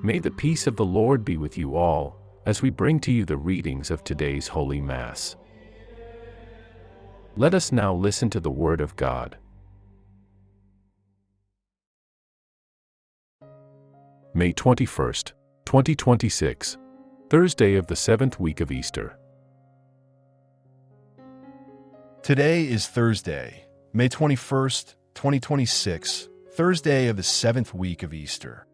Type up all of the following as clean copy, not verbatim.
May the peace of the Lord be with you all, as we bring to you the readings of today's Holy Mass. Let us now listen to the Word of God. May 21st, 2026, Thursday of the 7th week of Easter. Today is Thursday, May 21st, 2026, Thursday of the 7th week of Easter.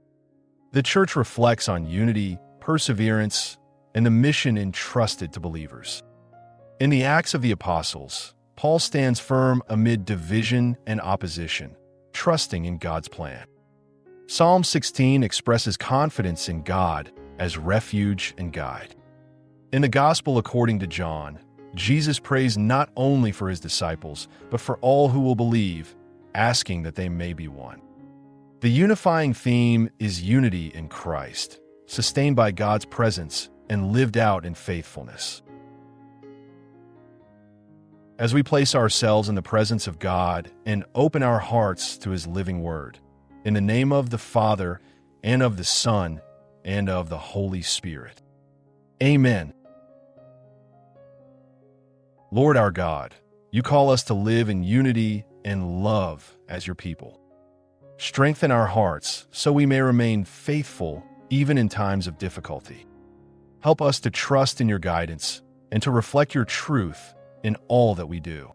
The Church reflects on unity, perseverance, and the mission entrusted to believers. In the Acts of the Apostles, Paul stands firm amid division and opposition, trusting in God's plan. Psalm 16 expresses confidence in God as refuge and guide. In the Gospel according to John, Jesus prays not only for his disciples, but for all who will believe, asking that they may be one. The unifying theme is unity in Christ, sustained by God's presence and lived out in faithfulness. As we place ourselves in the presence of God and open our hearts to His living Word, in the name of the Father, and of the Son, and of the Holy Spirit. Amen. Lord our God, you call us to live in unity and love as your people. Strengthen our hearts so we may remain faithful even in times of difficulty. Help us to trust in your guidance and to reflect your truth in all that we do.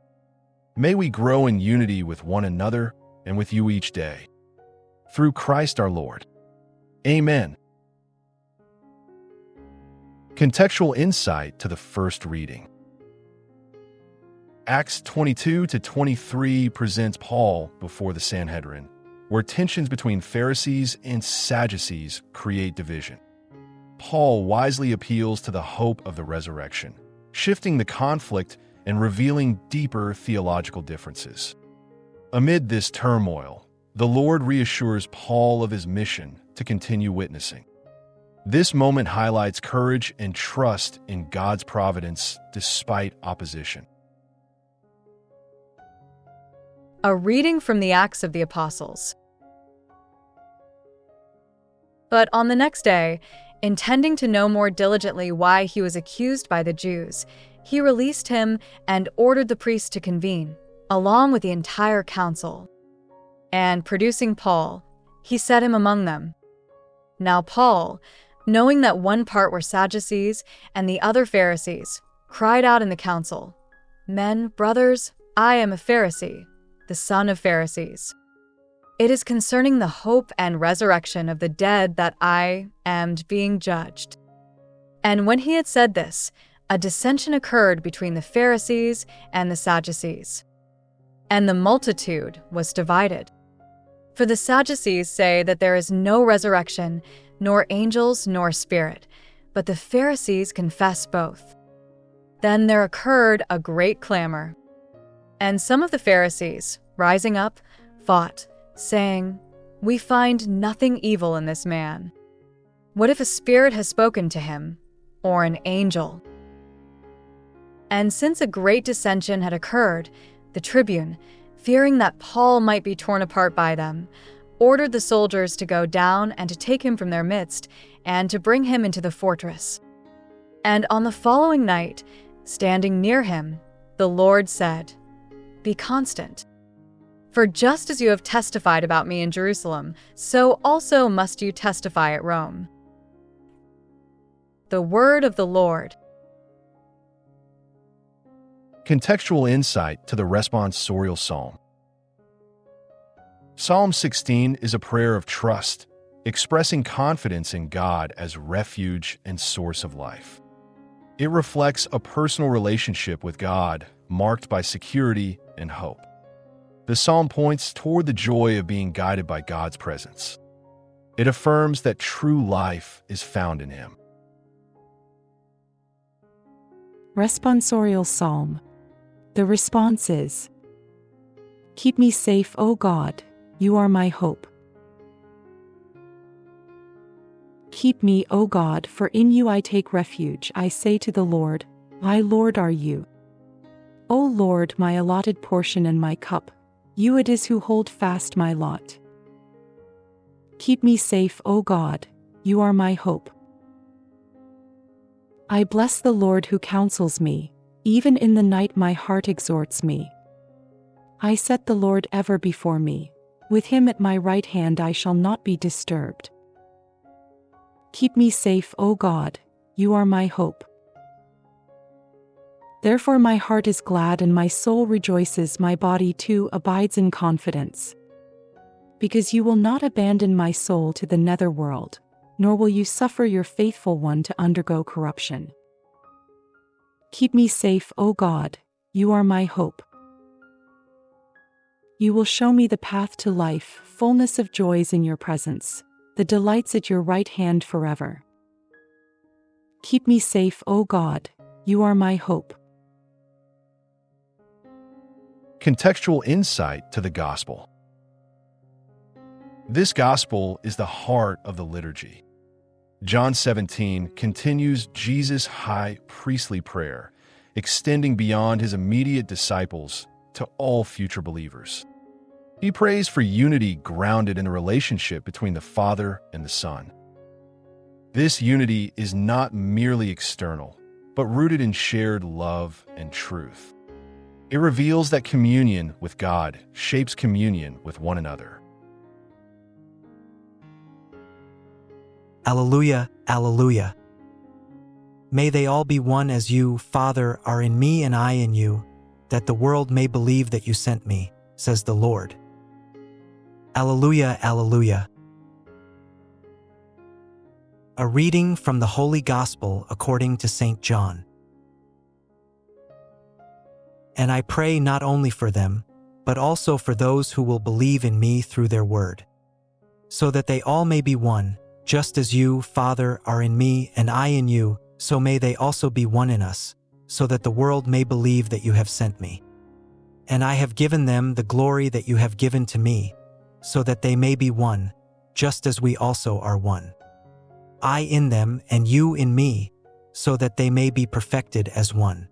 May we grow in unity with one another and with you each day. Through Christ our Lord. Amen. Contextual insight to the first reading. Acts 22-23 presents Paul before the Sanhedrin, where tensions between Pharisees and Sadducees create division. Paul wisely appeals to the hope of the resurrection, shifting the conflict and revealing deeper theological differences. Amid this turmoil, the Lord reassures Paul of his mission to continue witnessing. This moment highlights courage and trust in God's providence despite opposition. A reading from the Acts of the Apostles. But on the next day, intending to know more diligently why he was accused by the Jews, he released him and ordered the priests to convene, along with the entire council. And producing Paul, he set him among them. Now Paul, knowing that one part were Sadducees and the other Pharisees, cried out in the council, "Men, brothers, I am a Pharisee, the son of Pharisees. It is concerning the hope and resurrection of the dead that I am being judged." And when he had said this, a dissension occurred between the Pharisees and the Sadducees. And the multitude was divided. For the Sadducees say that there is no resurrection, nor angels, nor spirit, but the Pharisees confess both. Then there occurred a great clamor. And some of the Pharisees, rising up, fought, saying, "We find nothing evil in this man. What if a spirit has spoken to him, or an angel?" And since a great dissension had occurred, the tribune, fearing that Paul might be torn apart by them, ordered the soldiers to go down and to take him from their midst and to bring him into the fortress. And on the following night, standing near him, the Lord said, "Be constant. For just as you have testified about me in Jerusalem, so also must you testify at Rome." The word of the Lord. Contextual insight to the responsorial psalm. Psalm 16 is a prayer of trust, expressing confidence in God as refuge and source of life. It reflects a personal relationship with God marked by security and hope. The psalm points toward the joy of being guided by God's presence. It affirms that true life is found in Him. Responsorial Psalm. The response is, "Keep me safe, O God, you are my hope. Keep me, O God, for in you I take refuge. I say to the Lord, my Lord are you. O Lord, my allotted portion and my cup, you it is who hold fast my lot. Keep me safe, O God, you are my hope. I bless the Lord who counsels me, even in the night my heart exhorts me. I set the Lord ever before me, with him at my right hand I shall not be disturbed. Keep me safe, O God, you are my hope. Therefore my heart is glad and my soul rejoices, my body too abides in confidence. Because you will not abandon my soul to the netherworld, nor will you suffer your faithful one to undergo corruption. Keep me safe, O God, you are my hope. You will show me the path to life, fullness of joys in your presence, the delights at your right hand forever. Keep me safe, O God, you are my hope. Contextual insight to the Gospel. This Gospel is the heart of the liturgy. John 17 continues Jesus' high priestly prayer, extending beyond his immediate disciples to all future believers. He prays for unity grounded in the relationship between the Father and the Son. This unity is not merely external, but rooted in shared love and truth. It reveals that communion with God shapes communion with one another. Alleluia, alleluia. May they all be one as you, Father, are in me and I in you, that the world may believe that you sent me, says the Lord. Alleluia, alleluia. A reading from the Holy Gospel according to St. John. And I pray not only for them, but also for those who will believe in me through their word, so that they all may be one, just as you, Father, are in me and I in you, so may they also be one in us, so that the world may believe that you have sent me. And I have given them the glory that you have given to me, so that they may be one, just as we also are one. I in them and you in me, so that they may be perfected as one.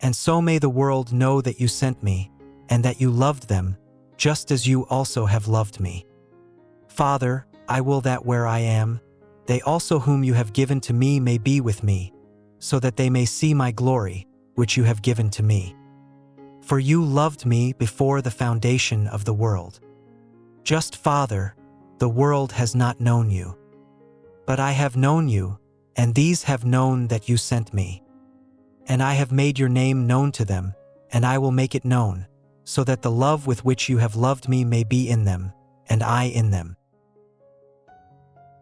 And so may the world know that you sent me, and that you loved them, just as you also have loved me. Father, I will that where I am, they also whom you have given to me may be with me, so that they may see my glory, which you have given to me. For you loved me before the foundation of the world. Just Father, the world has not known you. But I have known you, and these have known that you sent me. And I have made your name known to them, and I will make it known, so that the love with which you have loved me may be in them, and I in them.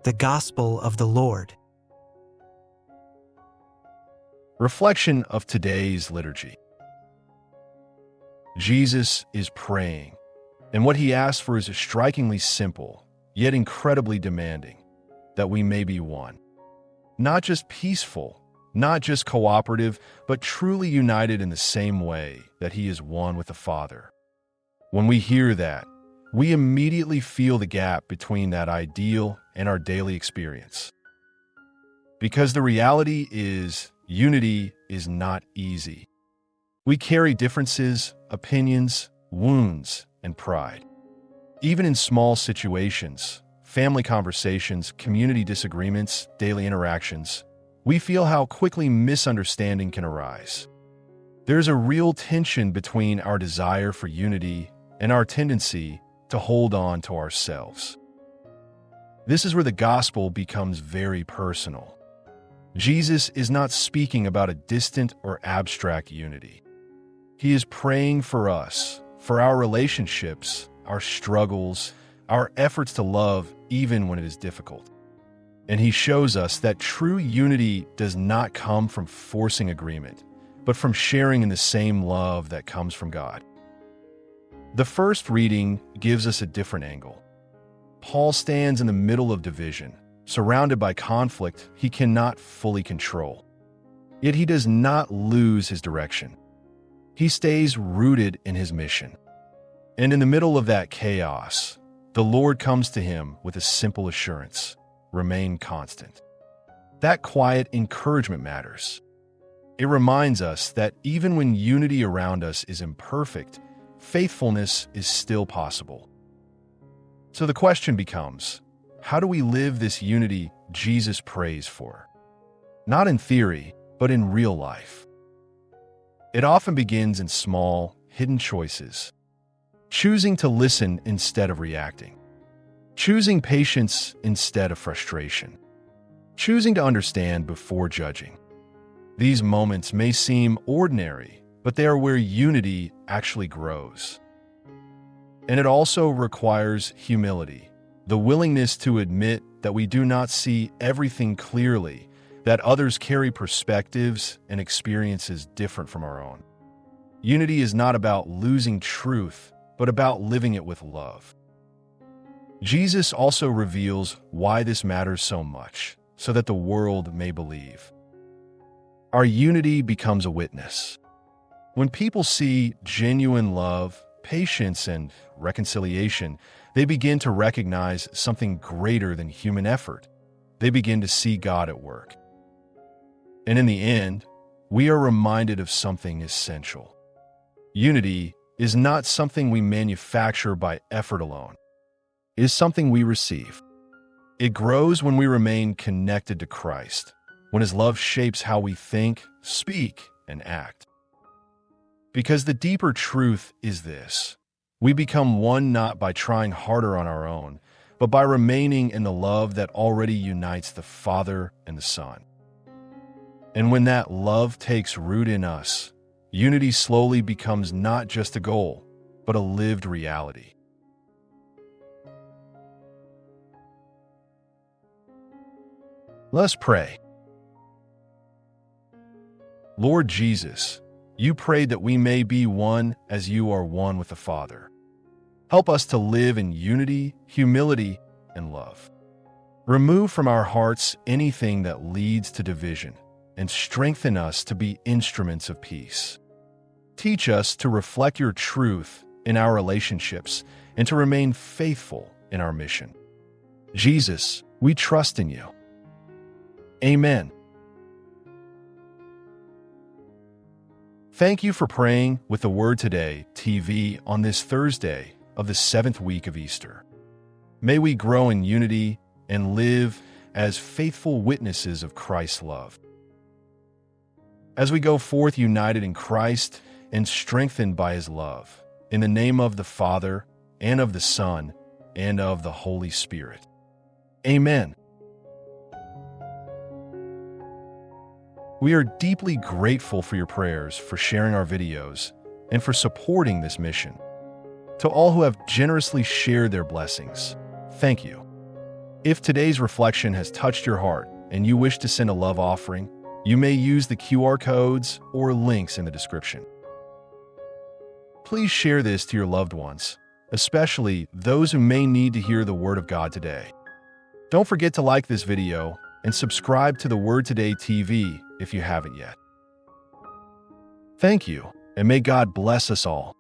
The Gospel of the Lord. Reflection of today's liturgy. Jesus is praying, and what he asks for is strikingly simple, yet incredibly demanding, that we may be one. Not just peaceful, not just cooperative, but truly united in the same way that he is one with the Father. When we hear that, we immediately feel the gap between that ideal and our daily experience. Because the reality is, unity is not easy. We carry differences, opinions, wounds, and pride. Even in small situations, family conversations, community disagreements, daily interactions, we feel how quickly misunderstanding can arise. There's a real tension between our desire for unity and our tendency to hold on to ourselves. This is where the gospel becomes very personal. Jesus is not speaking about a distant or abstract unity. He is praying for us, for our relationships, our struggles, our efforts to love even when it is difficult. And he shows us that true unity does not come from forcing agreement, but from sharing in the same love that comes from God. The first reading gives us a different angle. Paul stands in the middle of division, surrounded by conflict he cannot fully control. Yet he does not lose his direction. He stays rooted in his mission. And in the middle of that chaos, the Lord comes to him with a simple assurance: remain constant. That quiet encouragement matters. It reminds us that even when unity around us is imperfect, faithfulness is still possible. So the question becomes, how do we live this unity Jesus prays for. Not in theory, but in real life. It often begins in small, hidden choices. Choosing to listen instead of reacting. Choosing patience instead of frustration. Choosing to understand before judging. These moments may seem ordinary, but they are where unity actually grows. And it also requires humility, the willingness to admit that we do not see everything clearly, that others carry perspectives and experiences different from our own. Unity is not about losing truth, but about living it with love. Jesus also reveals why this matters so much, so that the world may believe. Our unity becomes a witness. When people see genuine love, patience, and reconciliation, they begin to recognize something greater than human effort. They begin to see God at work. And in the end, we are reminded of something essential. Unity is not something we manufacture by effort alone. It is something we receive. It grows when we remain connected to Christ, when His love shapes how we think, speak, and act. Because the deeper truth is this: we become one not by trying harder on our own, but by remaining in the love that already unites the Father and the Son. And when that love takes root in us, unity slowly becomes not just a goal, but a lived reality. Let's pray. Lord Jesus, you prayed that we may be one as you are one with the Father. Help us to live in unity, humility, and love. Remove from our hearts anything that leads to division, and strengthen us to be instruments of peace. Teach us to reflect your truth in our relationships and to remain faithful in our mission. Jesus, we trust in you. Amen. Thank you for praying with the Word Today TV on this Thursday of the 7th week of Easter. May we grow in unity and live as faithful witnesses of Christ's love. As we go forth united in Christ and strengthened by His love, in the name of the Father, and of the Son, and of the Holy Spirit. Amen. We are deeply grateful for your prayers, for sharing our videos, and for supporting this mission. To all who have generously shared their blessings, thank you. If today's reflection has touched your heart and you wish to send a love offering, you may use the QR codes or links in the description. Please share this to your loved ones, especially those who may need to hear the Word of God today. Don't forget to like this video and subscribe to the Word Today TV if you haven't yet. Thank you, and may God bless us all.